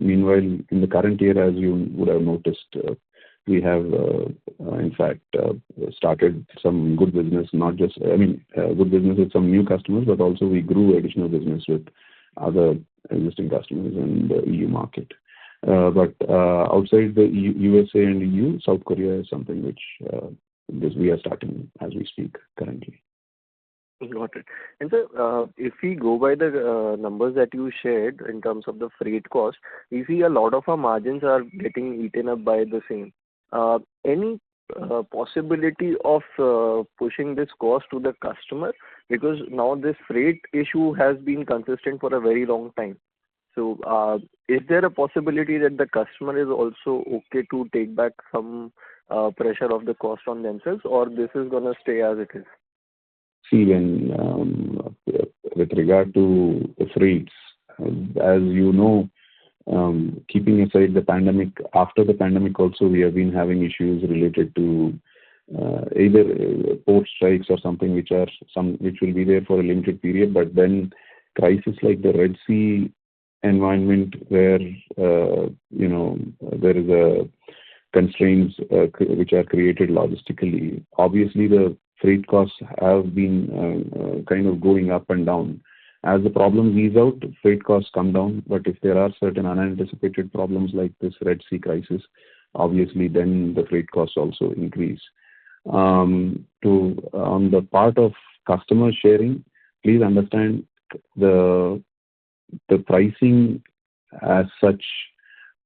meanwhile, in the current year, as you would have noticed, we have, in fact, started some good business, good business with some new customers, but also we grew additional business with other existing customers in the EU market. But outside the USA and EU, South Korea is something which we are starting as we speak currently. Got it. And sir, if we go by the numbers that you shared in terms of the freight cost, we see a lot of our margins are getting eaten up by the same. Any possibility of pushing this cost to the customer? Because now this freight issue has been consistent for a very long time. So is there a possibility that the customer is also okay to take back some pressure of the cost on themselves, or this is going to stay as it is? See, when with regard to the freights, as you know, keeping aside the pandemic, after the pandemic also we have been having issues related to either port strikes or something which will be there for a limited period, but then crisis like the Red Sea environment where there is a constraints which are created logistically. Obviously, the freight costs have been kind of going up and down. As the problems ease out, freight costs come down. But if there are certain unanticipated problems like this Red Sea crisis, obviously then the freight costs also increase. On the part of customer sharing, please understand the pricing as such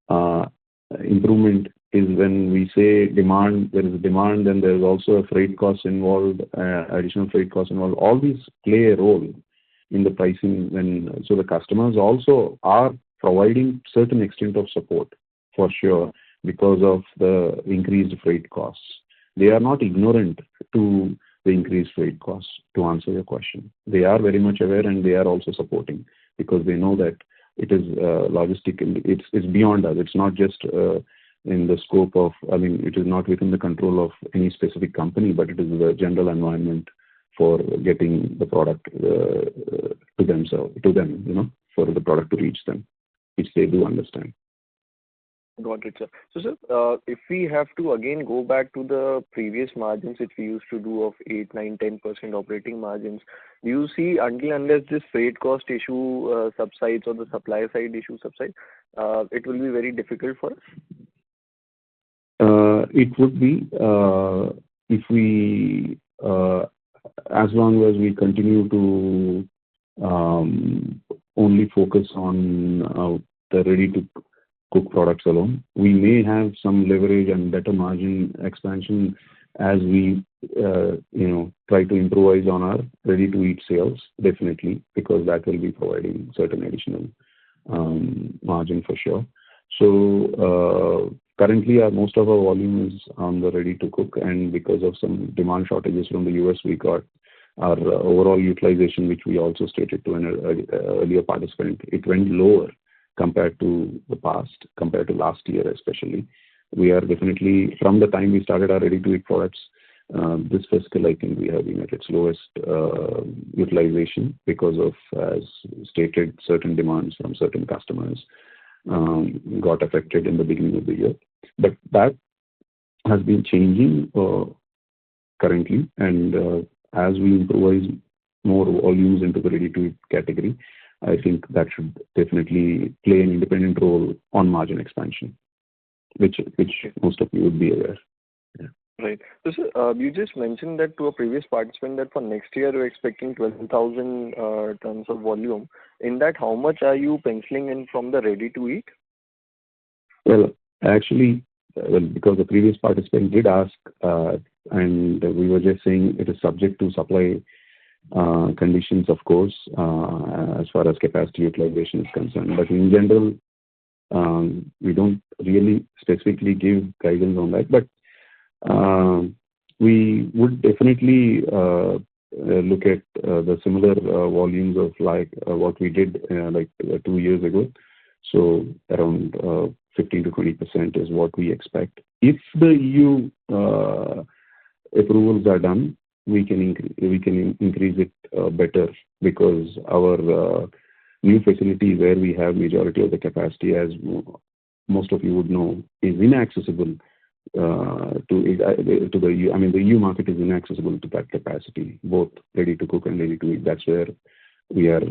improvement is when we say demand, there is a demand, then there is also a freight cost involved, additional freight cost involved. All these play a role in the pricing. So the customers also are providing certain extent of support for sure because of the increased freight costs. They are not ignorant to the increased freight costs, to answer your question. They are very much aware and they are also supporting because they know that it is logistic, it's beyond us. It's not just in the scope of, it is not within the control of any specific company, but it is the general environment for getting the product to them, for the product to reach them, which they do understand. Got it, sir. So, sir, if we have to again go back to the previous margins which we used to do of 8, 9, 10% operating margins, do you see unless this freight cost issue subsides or the supply side issue subsides, it will be very difficult for us? It would be if we, as long as we continue to only focus on the ready-to-cook products alone. We may have some leverage and better margin expansion as we, try to improvise on our ready-to-eat sales, definitely, because that will be providing certain additional margin for sure. So currently, most of our volume is on the ready-to-cook, and because of some demand shortages from the US, we got our overall utilization, which we also stated to an earlier participant, it went lower compared to the past, compared to last year especially. We are definitely, from the time we started our ready-to-eat products, this fiscal, I think we have been at its lowest utilization because of, as stated, certain demands from certain customers got affected in the beginning of the year. But that has been changing currently, and as we improvise more volumes into the ready-to-eat category, I think that should definitely play an independent role on margin expansion, which most of you would be aware. Yeah. Right. So, sir, you just mentioned that to a previous participant that for next year you're expecting 12,000 tons of volume. In that, how much are you penciling in from the ready-to-eat? Well, actually, because the previous participant did ask, and we were just saying it is subject to supply conditions, of course, as far as capacity utilization is concerned. But in general, we don't really specifically give guidance on that. But we would definitely look at the similar volumes of what we did 2 years ago. So around 15 to 20% is what we expect. If the EU approvals are done, we can increase it better, because our new facility where we have majority of the capacity, as most of you would know, is inaccessible to the EU. The EU market is inaccessible to that capacity, both ready to cook and ready to eat. That's where we are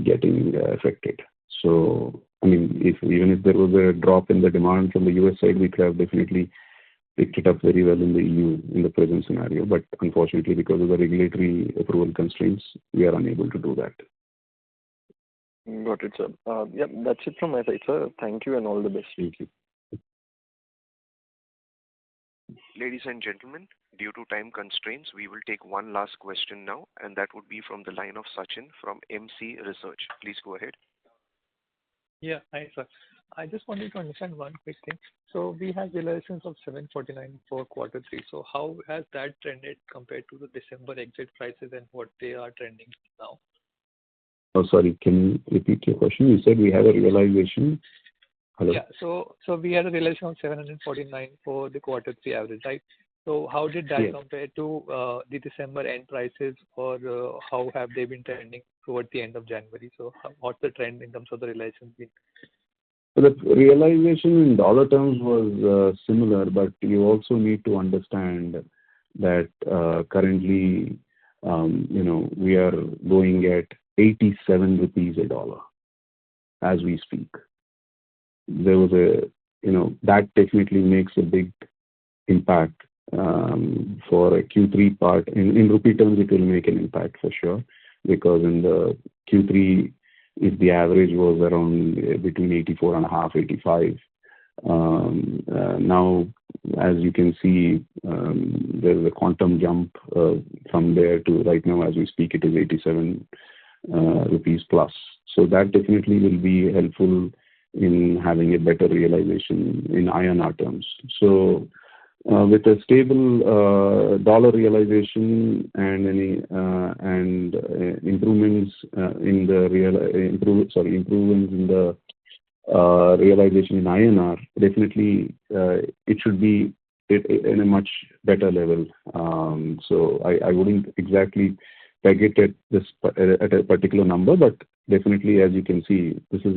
getting affected. So, even if there was a drop in the demand from the US side, we could have definitely picked it up very well in the EU in the present scenario. But unfortunately, because of the regulatory approval constraints, we are unable to do that. Got it, sir. That's it from my side, sir. Thank you and all the best. Thank you. Ladies and gentlemen, due to time constraints, we will take one last question now, and that would be from the line of Sachin from MC Research. Please go ahead. Yeah, hi, sir. I just wanted to understand one quick thing. So we have realizations of 749 for quarter 3. So how has that trended compared to the December exit prices and what they are trending now? Oh, sorry. Can you repeat your question? You said we have a realization. Hello? Yeah. So we had a realization of 749 for the quarter 3 average, right? So how did that Yes. compare to the December end prices, or how have they been trending towards the end of January? So what's the trend in terms of the relations been? So the realization in dollar terms was similar, but you also need to understand that currently, we are going at 87 rupees a dollar as we speak. There was that definitely makes a big impact for a Q3 part. In rupee terms, it will make an impact for sure, because in the Q3, if the average was around between 84.5, 85. Now, as you can see, there's a quantum jump from there to right now, as we speak, it is 87 rupees plus. So that definitely will be helpful in having a better realization in INR terms. So with a stable dollar realization and improvements in the improvements in the realization in INR, definitely it should be in a much better level. So I wouldn't exactly peg it at a particular number, but definitely, as you can see, this is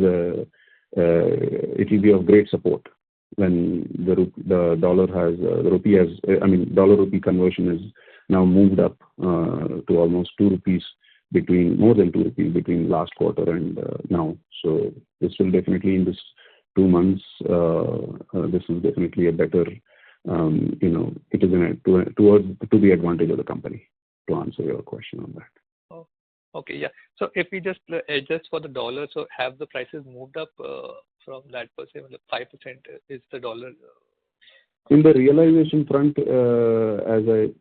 it will be of great support when the dollar has the rupee has dollar rupee conversion is now moved up to almost 2 rupees more than 2 rupees between last quarter and now. So this will definitely, in this 2 months, this is definitely a better, it is to the advantage of the company, to answer your question on that. Oh, okay, yeah. So if we just adjust for the dollar, so have the prices moved up from that percent? 5% is the dollar. In the realization front, as I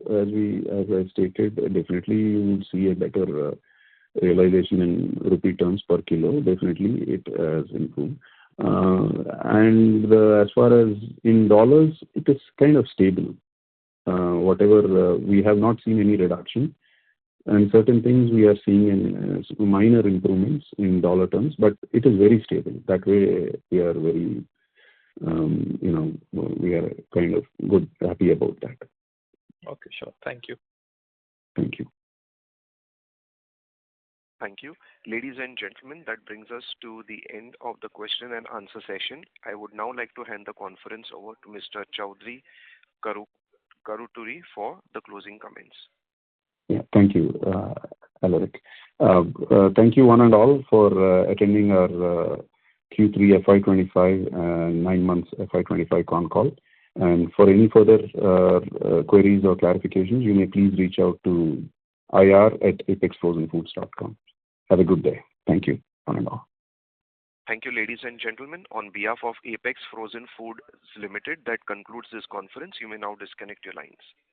stated, definitely you will see a better realization in rupee terms per kilo. Definitely it has improved. And as far as in dollars, it is kind of stable. Whatever we have not seen any reduction, and certain things we are seeing in minor improvements in dollar terms, but it is very stable. That way we are very we are kind of happy about that. Okay, sure. Thank you. Thank you. Thank you. Ladies and gentlemen, that brings us to the end of the question and answer session. I would now like to hand the conference over to Mr. Chaudhary Karuturi for the closing comments. Yeah, thank you, Alaric. Thank you one and all for attending our Q3 FY25 and 9 months FY25 con call. And for any further queries or clarifications, you may please reach out to ir@apexfrozenfoods.com. Have a good day. Thank you, one and all. Thank you, ladies and gentlemen. On behalf of Apex Frozen Foods Limited, that concludes this conference. You may now disconnect your lines.